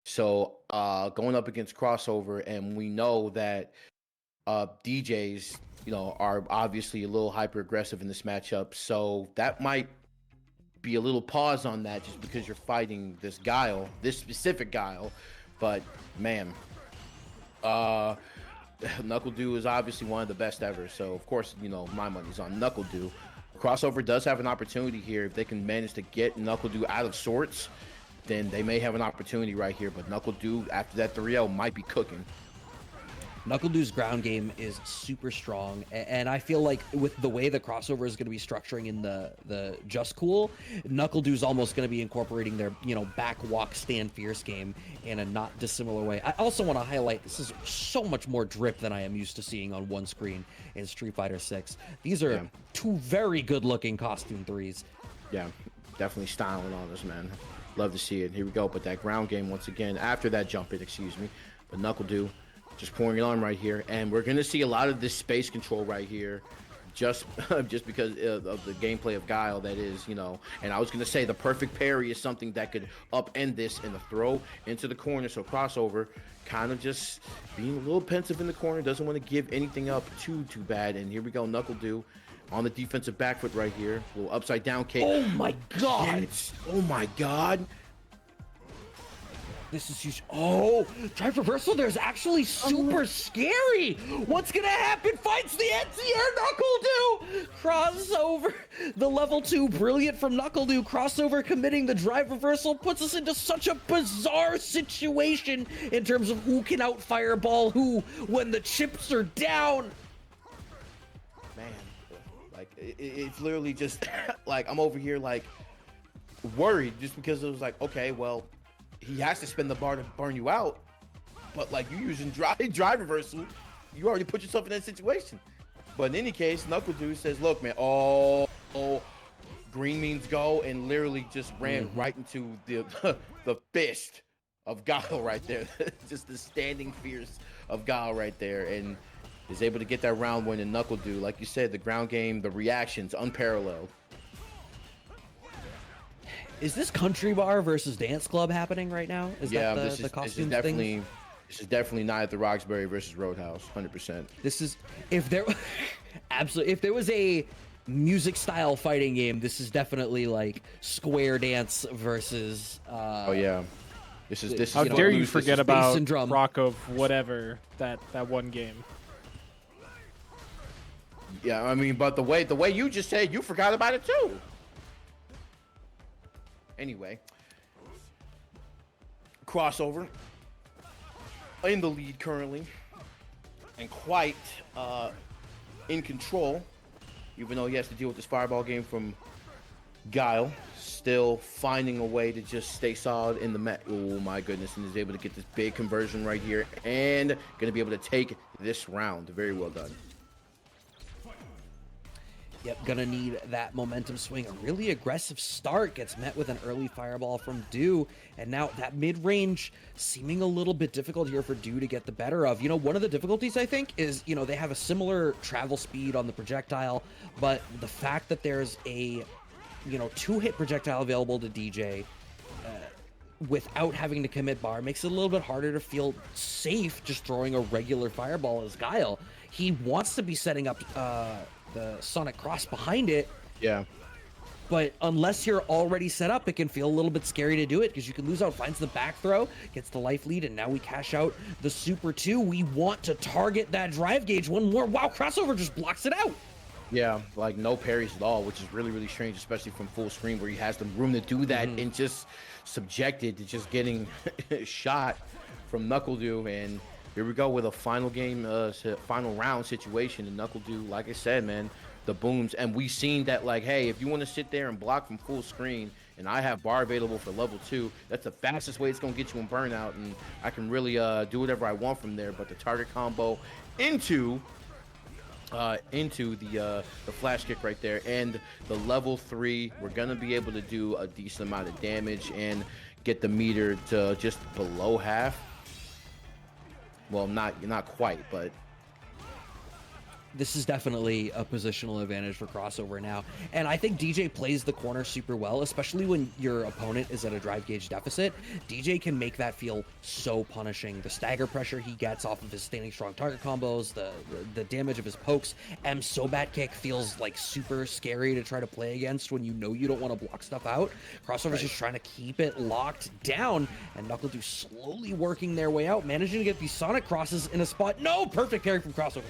So going up against crossover, and we know that DJs, are obviously a little hyper aggressive in this matchup. So that might be a little pause on that just because you're fighting this Guile, this specific Guile. But man, uh NuckleDu is obviously one of the best ever. So of course, my money's on NuckleDu. Crossover does have an opportunity here. If they can manage to get NuckleDu out of sorts, then they may have an opportunity right here. But NuckleDu, after that 3-0, might be cooking. NuckleDu's ground game is super strong, and I feel like with the way the crossover is going to be structuring in the Just Cool, NuckleDu's almost going to be incorporating their back walk stand fierce game in a not dissimilar way. I also want to highlight this is so much more drip than I am used to seeing on one screen in Street Fighter 6. These are two very good looking costume threes. Yeah, definitely styling on this, man. Love to see it. Here we go. But that ground game once again after that jump in, excuse me. But NuckleDu just pouring it on right here, and we're gonna see a lot of this space control right here, just because of the gameplay of Guile. That is, and I was gonna say the perfect parry is something that could upend this in the throw into the corner. So crossover, kind of just being a little pensive in the corner, doesn't want to give anything up too bad. And here we go, NuckleDu on the defensive back foot right here, a little upside down kick. Oh my god! Oh my god! This is huge. Oh, drive reversal. There's actually super scary. What's gonna happen? Fights the anti-air NuckleDu. Crossover. The level 2 brilliant from NuckleDu. Crossover committing the drive reversal puts us into such a bizarre situation in terms of who can out fireball who when the chips are down. Man, like it's literally just like I'm over here like worried just because it was like, okay, well, he has to spend the bar to burn you out, but like you using drive reversal, you already put yourself in that situation. But in any case, NuckleDu says, look, man, green means go, and literally just ran right into the fist of Guile right there. Just the standing fierce of Guile right there, and is able to get that round win. And NuckleDu, like you said, the ground game, the reactions, unparalleled. Is this country bar versus dance club happening right now? Is that the costume thing? This is definitely Night at the Roxbury versus Roadhouse, 100%. This is absolutely if there was a music style fighting game, this is definitely like square dance versus. Oh yeah, this is. How dare you forget about Rock of whatever that one game? Yeah, I mean, but the way you just said, you forgot about it too. Anyway, crossover in the lead currently, and quite in control, even though he has to deal with this fireball game from Guile. Still finding a way to just stay solid in the met. Oh my goodness, and is able to get this big conversion right here, and gonna be able to take this round. Very well done. Yep, gonna need that momentum swing. A really aggressive start gets met with an early fireball from Du, and now that mid-range seeming a little bit difficult here for Du to get the better of. One of the difficulties, I think, is, they have a similar travel speed on the projectile, but the fact that there's a, 2-hit projectile available to DJ without having to commit bar makes it a little bit harder to feel safe just throwing a regular fireball as Guile. He wants to be setting up the Sonic Cross behind it. Yeah. But unless you're already set up, it can feel a little bit scary to do it because you can lose out. Finds the back throw, gets the life lead, and now we cash out the Super 2. We want to target that drive gauge one more. Wow, crossover just blocks it out. Yeah, like no parries at all, which is really, really strange, especially from full screen where he has the room to do that and just subjected to just getting shot from NuckleDu. And here we go with a final game, final round situation. And NuckleDu, like I said, man, the booms. And we've seen that, like, hey, if you want to sit there and block from full screen and I have bar available for level 2, that's the fastest way it's going to get you in burnout. And I can really do whatever I want from there. But the target combo into the flash kick right there and the level 3, we're going to be able to do a decent amount of damage and get the meter to just below half. Well, not quite, but This is definitely a positional advantage for Crossover now. And I think DJ plays the corner super well, especially when your opponent is at a drive gauge deficit. DJ can make that feel so punishing. The stagger pressure he gets off of his standing strong target combos, the damage of his pokes. M Sobat kick feels like super scary to try to play against when you know you don't want to block stuff out. Crossover's just trying to keep it locked down, and NuckleDu slowly working their way out, managing to get these Sonic crosses in a spot. No, perfect parry from Crossover.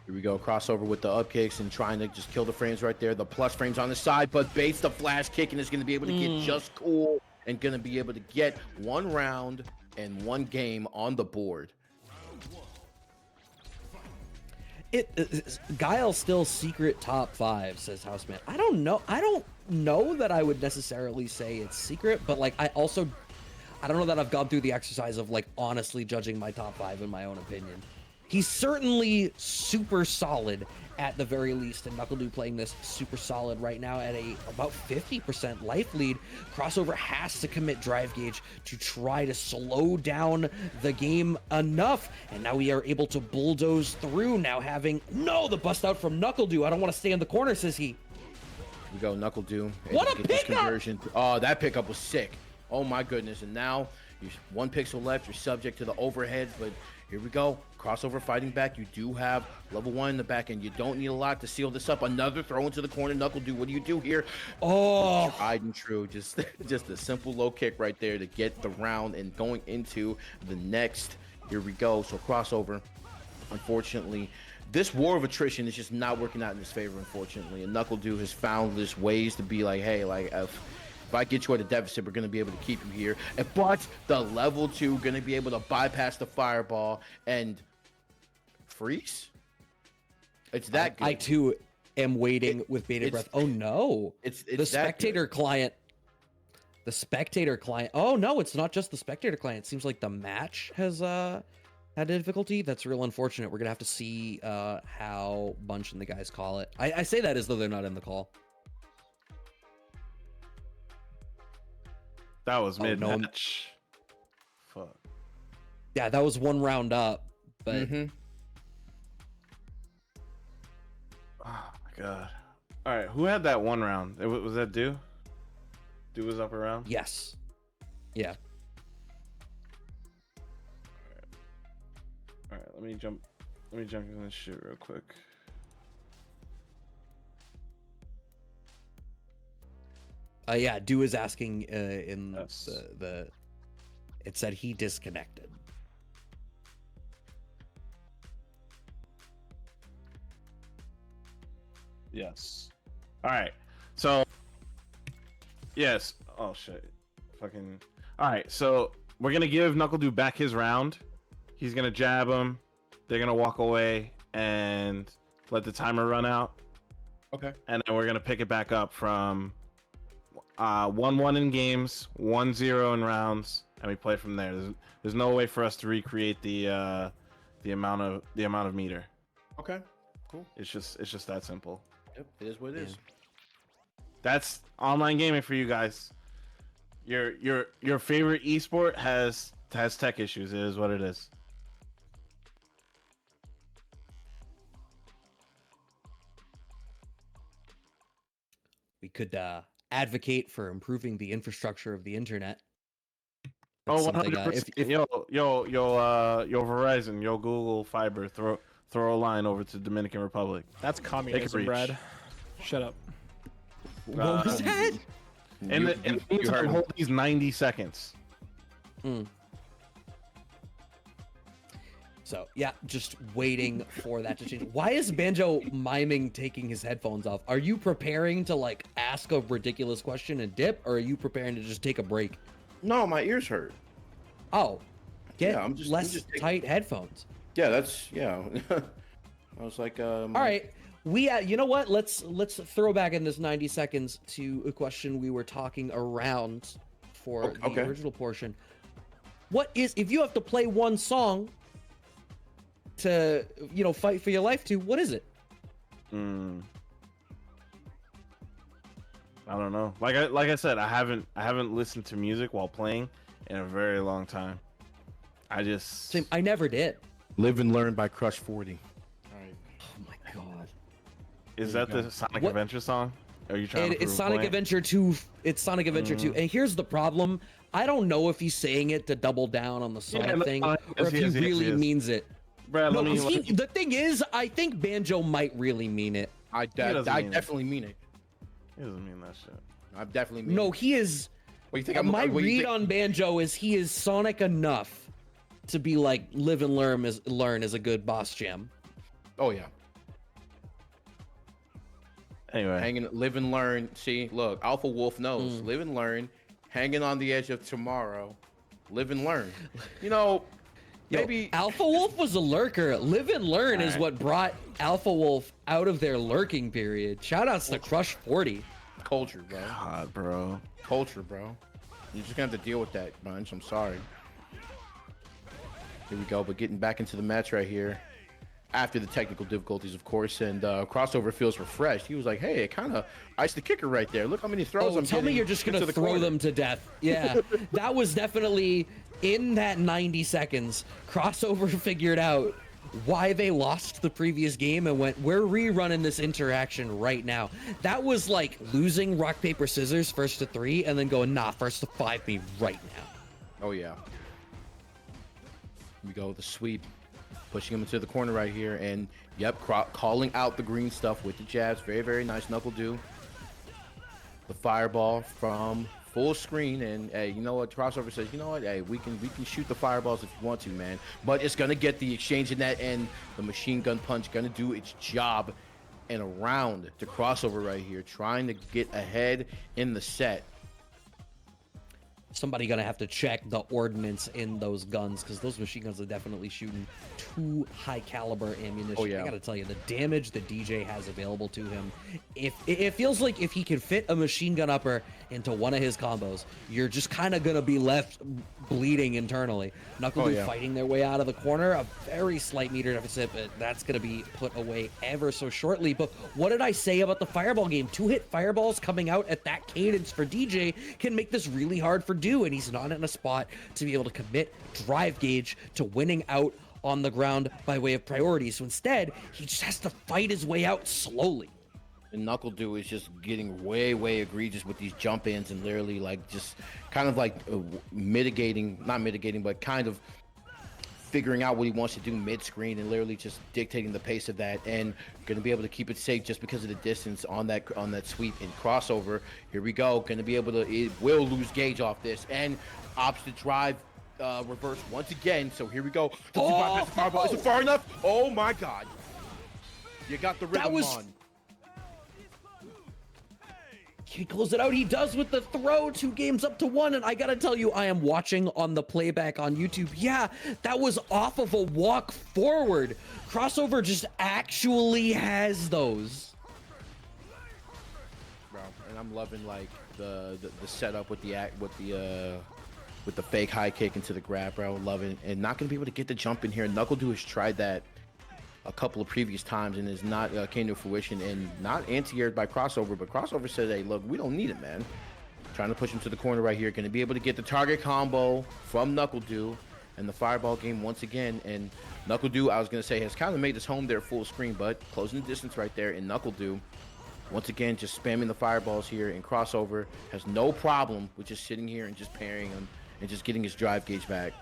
Here we go, Crossover with the up kicks and trying to just kill the frames right there. The plus frames on the side, but baits the flash kick and is going to be able to get just cool and going to be able to get 1 round and 1 game on the board. Guile still secret top 5, says Houseman. I don't know that I would necessarily say it's secret, but like I don't know that I've gone through the exercise of like honestly judging my top 5 in my own opinion. He's certainly super solid at the very least, and NuckleDu playing this super solid right now at about 50% life lead. Crossover has to commit drive gauge to try to slow down the game enough, and now we are able to bulldoze through, now having the bust out from NuckleDu. I don't want to stay in the corner, says he. Here we go, NuckleDu. What a pickup! Oh, that pickup was sick. Oh my goodness, and now you're 1 pixel left, you're subject to the overhead, but here we go. Crossover fighting back. You do have level 1 in the back end. You don't need a lot to seal this up. Another throw into the corner. NuckleDu, what do you do here? Oh, tried and true. Just a simple low kick right there to get the round and going into the next. Here we go. So Crossover, unfortunately, this war of attrition is just not working out in his favor, unfortunately. And NuckleDu has found this ways to be like, hey, like if I get you at a deficit, we're going to be able to keep you here. But the level 2 going to be able to bypass the fireball and freeze. It's that good. I too am waiting with bated breath. Oh no! It's the spectator client. The spectator client. Oh no! It's not just the spectator client. It seems like the match has had difficulty. That's real unfortunate. We're gonna have to see how Bunch and the guys call it. I say that as though they're not in the call. That was mid-match. Fuck. Yeah, that was 1 round up, but. Oh my god. All right, who had that 1 round? Was that Du? Du was up around? Yes. Yeah. All right, let me jump in this shit real quick. Yeah, Du is asking in the it said he disconnected. Yes. All right. So yes. Oh shit. Fucking. All right. So we're gonna give NuckleDu back his round. He's gonna jab him. They're gonna walk away and let the timer run out. Okay. And then we're gonna pick it back up from 1-1 in games, 1-0 in rounds, and we play from there. There's no way for us to recreate the amount of meter. Okay. Cool. It's just that simple. Yep. It is what it is. That's online gaming for you guys. Your favorite esport has tech issues. It is what it is. We could advocate for improving the infrastructure of the internet. That's 100%. Yo, Verizon, yo, Google Fiber, throw a line over to Dominican Republic. That's communism, Brad. Shut up. What was that? And you heard hold these 90 seconds. So yeah, just waiting for that to change. Why is Banjo miming taking his headphones off? Are you preparing to like ask a ridiculous question and dip, or are you preparing to just take a break? No, my ears hurt. Oh, get I'm just tight headphones. Yeah, that's I was like, all right, we you know what? Let's throw back in this 90 seconds to a question we were talking around for the original portion. What is, if you have to play one song to fight for your life to, what is it? I don't know. Like I said, I haven't listened to music while playing in a very long time. I never did. Live and Learn by Crush 40. Oh my god. Is that the Sonic Adventure song? Are you trying to It's Sonic Adventure 2. It's Sonic Adventure 2. And here's the problem. I don't know if he's saying it to double down on the Sonic thing or if he really means it. Brad, No, the thing is, I think Banjo might really mean it. I definitely mean it. He doesn't mean that shit. I definitely mean it. No, he is. What, you think my read on Banjo is he is Sonic enough to be like Live and Learn is a good boss jam. Oh yeah. Anyway, Live and Learn. See, look, Alpha Wolf knows. Live and Learn, hanging on the edge of tomorrow. Live and Learn. You know, maybe Alpha Wolf was a lurker. Live and Learn is what brought Alpha Wolf out of their lurking period. Shoutouts to Crush 40. Culture, bro. God, bro. Culture, bro. You're just gonna have to deal with that, Bunch. I'm sorry. Here we go, but getting back into the match right here. After the technical difficulties, of course, and Crossover feels refreshed. He was like, hey, it kind of iced the kicker right there. Look how many throws I'm tell me you're just going to throw them to death. Yeah, that was definitely in that 90 seconds. Crossover figured out why they lost the previous game and went, we're rerunning this interaction right now. That was like losing rock, paper, scissors first to 3 and then going, nah, first to 5 me right now. Oh, yeah. Here we go, the sweep. Pushing him into the corner right here, and yep, calling out the green stuff with the jabs. Very, very nice. NuckleDu. The fireball from full screen, and hey, you know what? Crossover says, you know what? Hey, we can shoot the fireballs if you want to, man. But it's gonna get the exchange in that end. The machine gun punch gonna do its job, and around to Crossover right here, trying to get ahead in the set. Somebody gonna have to check the ordnance in those guns because those machine guns are definitely shooting too high caliber ammunition. Oh, yeah. I gotta tell you, the damage that DJ has available to him, if it feels like if he can fit a machine gun upper into one of his combos, you're just kind of gonna be left bleeding internally. NuckleDu fighting their way out of the corner, a very slight meter deficit, but that's gonna be put away ever so shortly. But what did I say about the fireball game? 2-hit fireballs coming out at that cadence for DJ can make this really hard for and he's not in a spot to be able to commit drive gauge to winning out on the ground by way of priority. So instead, he just has to fight his way out slowly. And NuckleDu is just getting way, way egregious with these jump ins and literally like just kind of like not mitigating, but kind of figuring out what he wants to do mid-screen and literally just dictating the pace of that, and going to be able to keep it safe just because of the distance on that sweep and Crossover. Here we go, going to be able to, it will lose gauge off this, and opts to drive reverse once again. So here we go. Is it far enough? Oh my god, you got the rhythm on. He closed it out. He does with the throw. 2 games up to 1. And I gotta tell you, I am watching on the playback on YouTube. Yeah, that was off of a walk forward. Crossover just actually has those. Bro, and I'm loving like the setup with the fake high kick into the grab, bro. Loving it. And not gonna be able to get the jump in here. NuckleDu has tried that a couple of previous times and is not came to fruition, and not anti-aired by Crossover, but Crossover said, hey, look, we don't need it, man. Trying to push him to the corner right here. Going to be able to get the target combo from NuckleDu and the fireball game once again. And NuckleDu, I was going to say, has kind of made his home there full screen, but closing the distance right there. And NuckleDu, once again, just spamming the fireballs here, and Crossover has no problem with just sitting here and just parrying him and just getting his drive gauge back.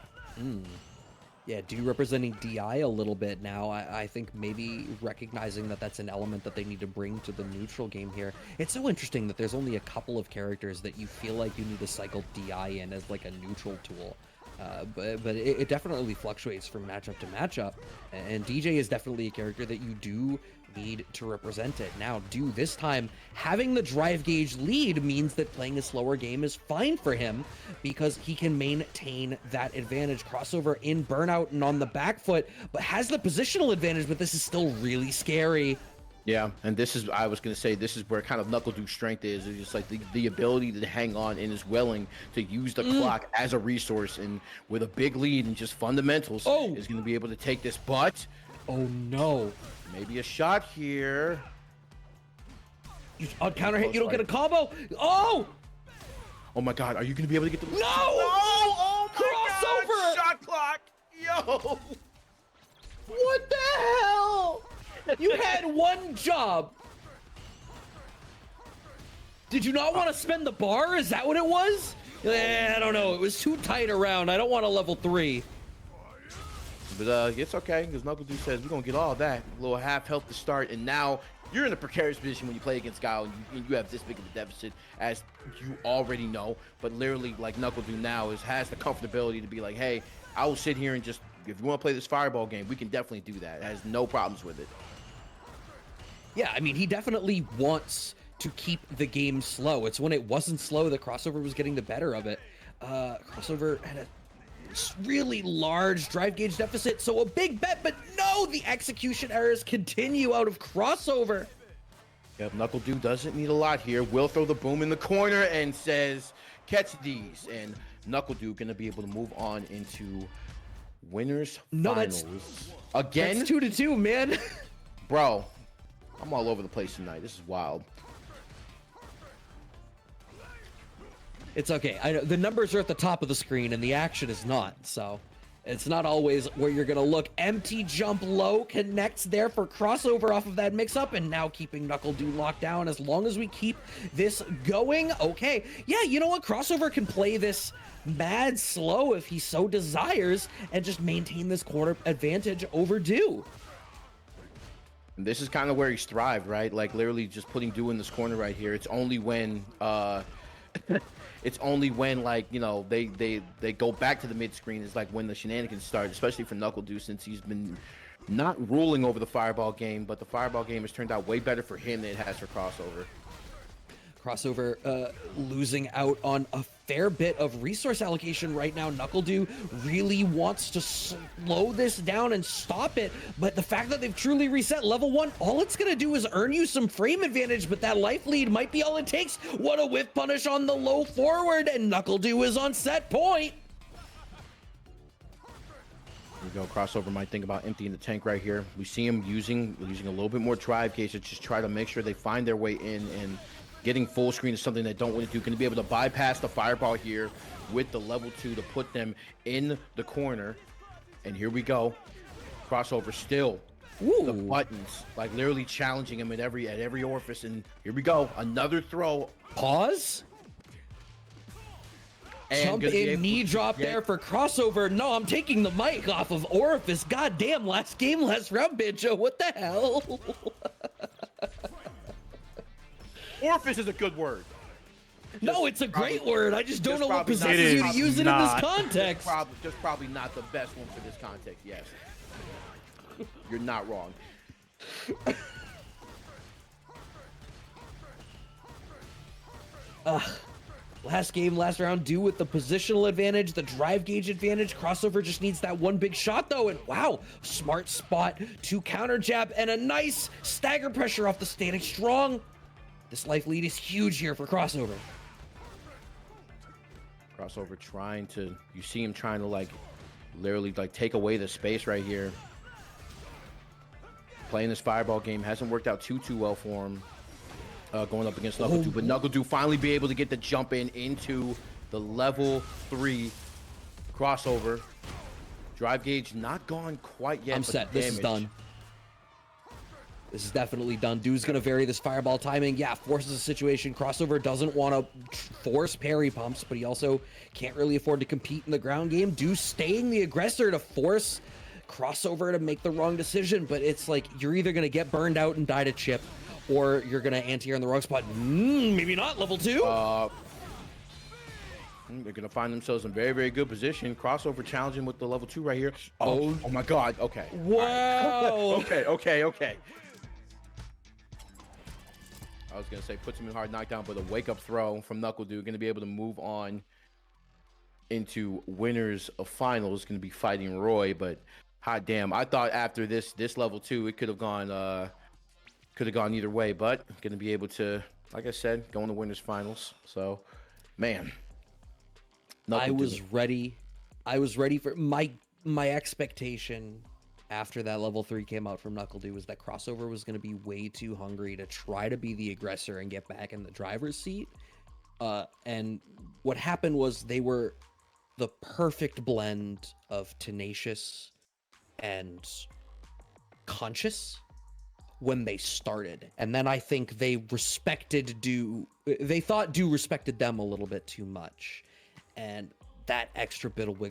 Yeah, Do representing DI a little bit now. I think maybe recognizing that that's an element that they need to bring to the neutral game here. It's so interesting that there's only a couple of characters that you feel like you need to cycle DI in as like a neutral tool. But it definitely fluctuates from matchup to matchup. And DJ is definitely a character that you do need to represent it. Now, Do this time, having the drive gauge lead means that playing a slower game is fine for him because he can maintain that advantage. Crossover in burnout and on the back foot, but has the positional advantage, but this is still really scary. Yeah, and this is, I was going to say, this is where kind of NuckleDu's strength is. It's just like the ability to hang on and is willing to use the clock as a resource, and with a big lead and just fundamentals is going to be able to take this. But, oh no. Maybe a shot here. You on counter hit, you don't get a combo. Oh! Oh my god, are you going to be able to get the... No! Oh my Crossover! God, shot clock! Yo! What the hell? You had one job. Did you not want to spend the bar? Is that what it was? I don't know. It was too tight around. I don't want a level 3. But it's okay, because NuckleDu says we're going to get all that. A little half health to start, and now you're in a precarious position when you play against Guile, and you have this big of a deficit, as you already know. But literally, like NuckleDu now has the comfortability to be like, hey, I will sit here and just, if you want to play this fireball game, we can definitely do that. It has no problems with it. Yeah, I mean, he definitely wants to keep the game slow. It's when it wasn't slow that Crossover was getting the better of it. Crossover had a really large drive gauge deficit, so a big bet, but no, the execution errors continue out of Crossover. Yep, NuckleDu doesn't need a lot here. Will throw the boom in the corner and says, catch these. And NuckleDu gonna be able to move on into winners finals. Again? That's 2-2, man. Bro, I'm all over the place tonight. This is wild. It's okay. I know the numbers are at the top of the screen and the action is not, so it's not always where you're gonna look. Empty jump low connects there for Crossover off of that mix-up, and now keeping NuckleDu locked down as long as we keep this going. Okay, yeah, you know what? Crossover can play this mad slow if he so desires and just maintain this corner advantage over Du. And this is kind of where he's thrived, right? Like literally just putting Du in this corner right here. It's only when it's only when, like, you know, they go back to the mid screen is like when the shenanigans start, especially for NuckleDu, since he's been not ruling over the fireball game, but the fireball game has turned out way better for him than it has for Crossover. Crossover losing out on a fair bit of resource allocation right now. NuckleDu really wants to slow this down and stop it, but the fact that they've truly reset level 1, all it's gonna do is earn you some frame advantage, but that life lead might be all it takes. What a whiff punish on the low forward, and NuckleDu is on set point. Here we go. Crossover might think about emptying the tank right here. We see him using a little bit more drive gauge to just try to make sure they find their way in, and getting full screen is something they don't want to do. Going to be able to bypass the fireball here with the level 2 to put them in the corner. And here we go. Crossover still. Ooh. The buttons, like literally challenging him at every orifice. And here we go. Another throw. Pause. And Jump in knee drop there for Crossover. No, I'm taking the mic off of Orifice. God damn, last game, last round, bitch. What the hell? Orifice is a good word. No, it's a great word. I just don't know what possesses you to use it in this context. Just probably not the best one for this context, yes. You're not wrong. Last game, last round, Du with the positional advantage, the drive gauge advantage. Crossover just needs that one big shot, though, and wow, smart spot to counter jab, and a nice stagger pressure off the standing strong. This life lead is huge here for Crossover. Crossover trying to, you see him trying to like literally like take away the space right here. Playing this fireball game hasn't worked out too well for him. Going up against NuckleDu, but NuckleDu finally be able to get the jump in into the level 3 Crossover. Drive gauge not gone quite yet. I'm set. This is done. This is definitely done. Du's going to vary this fireball timing. Yeah, forces a situation. Crossover doesn't want to force parry pumps, but he also can't really afford to compete in the ground game. Du staying the aggressor to force Crossover to make the wrong decision, but it's like you're either going to get burned out and die to chip, or you're going to anti-air in the wrong spot. Maybe not level 2. They're going to find themselves in very, very good position. Crossover challenging with the level 2 right here. Oh my God. Okay. Wow. Right. Okay. I was going to say puts him in hard knockdown, but a wake-up throw from NuckleDu. Going to be able to move on into winners of finals. Going to be fighting Roy, but hot damn. I thought after this level 2, it could have gone either way, but going to be able to, like I said, go in the winners finals. So, man. I was ready for my expectation after that level 3 came out from NuckleDu was that Crossover was going to be way too hungry to try to be the aggressor and get back in the driver's seat. And what happened was they were the perfect blend of tenacious and conscious when they started, and then I think they respected Du. They thought Du respected them a little bit too much, and that extra bit of wiggle